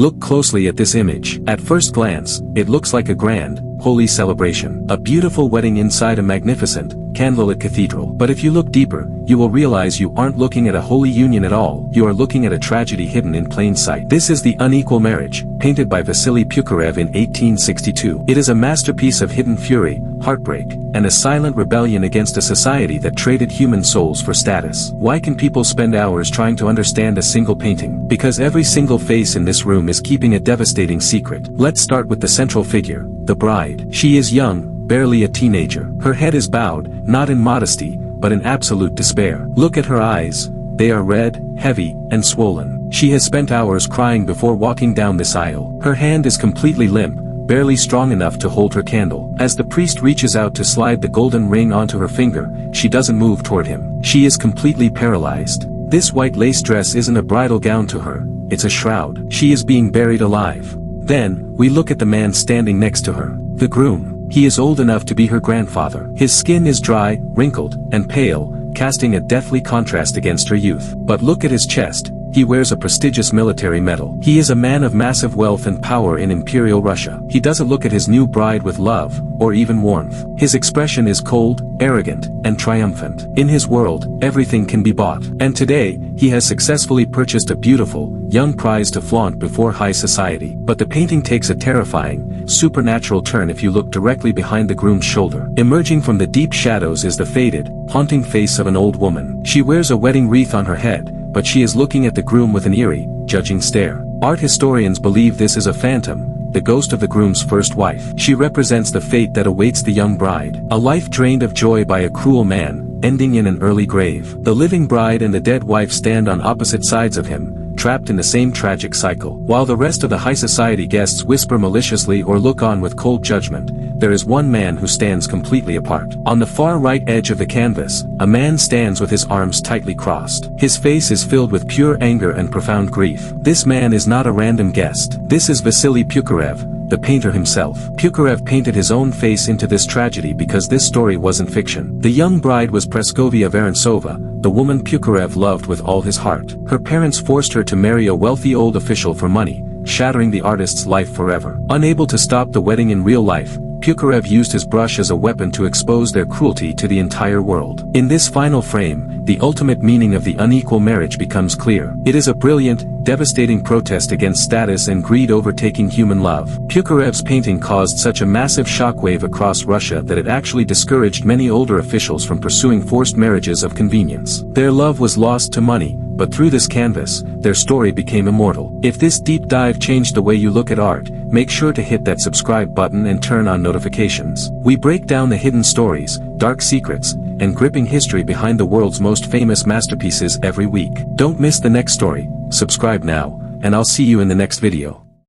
Look closely at this image. At first glance, it looks like a grand, holy celebration. A beautiful wedding inside a magnificent, candlelit cathedral. But if you look deeper, you will realize you aren't looking at a holy union at all. You are looking at a tragedy hidden in plain sight. This is The Unequal Marriage, painted by Vasily Pukirev in 1862. It is a masterpiece of hidden fury, heartbreak, and a silent rebellion against a society that traded human souls for status. Why can people spend hours trying to understand a single painting? Because every single face in this room is keeping a devastating secret. Let's start with the central figure, the bride. She is young, barely a teenager. Her head is bowed, not in modesty, but in absolute despair. Look at her eyes. They are red, heavy, and swollen. She has spent hours crying before walking down this aisle. Her hand is completely limp, barely strong enough to hold her candle. As the priest reaches out to slide the golden ring onto her finger, she doesn't move toward him. She is completely paralyzed. This white lace dress isn't a bridal gown to her, it's a shroud. She is being buried alive. Then, we look at the man standing next to her, the groom. He is old enough to be her grandfather. His skin is dry, wrinkled, and pale, casting a deathly contrast against her youth. But look at his chest. He wears a prestigious military medal. He is a man of massive wealth and power in Imperial Russia. He doesn't look at his new bride with love, or even warmth. His expression is cold, arrogant, and triumphant. In his world, everything can be bought. And today, he has successfully purchased a beautiful, young prize to flaunt before high society. But the painting takes a terrifying, supernatural turn if you look directly behind the groom's shoulder. Emerging from the deep shadows is the faded, haunting face of an old woman. She wears a wedding wreath on her head, but she is looking at the groom with an eerie, judging stare. Art historians believe this is a phantom, the ghost of the groom's first wife. She represents the fate that awaits the young bride. A life drained of joy by a cruel man, ending in an early grave. The living bride and the dead wife stand on opposite sides of him, trapped in the same tragic cycle. While the rest of the high society guests whisper maliciously or look on with cold judgment, there is one man who stands completely apart. On the far right edge of the canvas, a man stands with his arms tightly crossed. His face is filled with pure anger and profound grief. This man is not a random guest. This is Vasily Pukirev, the painter himself. Pukirev painted his own face into this tragedy because this story wasn't fiction. The young bride was Praskovia Vorontsova, the woman Pukirev loved with all his heart. Her parents forced her to marry a wealthy old official for money, shattering the artist's life forever. Unable to stop the wedding in real life, Pukirev used his brush as a weapon to expose their cruelty to the entire world. In this final frame, the ultimate meaning of the unequal marriage becomes clear. It is a brilliant, devastating protest against status and greed overtaking human love. Pukirev's painting caused such a massive shockwave across Russia that it actually discouraged many older officials from pursuing forced marriages of convenience. Their love was lost to money, but through this canvas, their story became immortal. If this deep dive changed the way you look at art, make sure to hit that subscribe button and turn on notifications. We break down the hidden stories, dark secrets, and gripping history behind the world's most famous masterpieces every week. Don't miss the next story. Subscribe now, and I'll see you in the next video.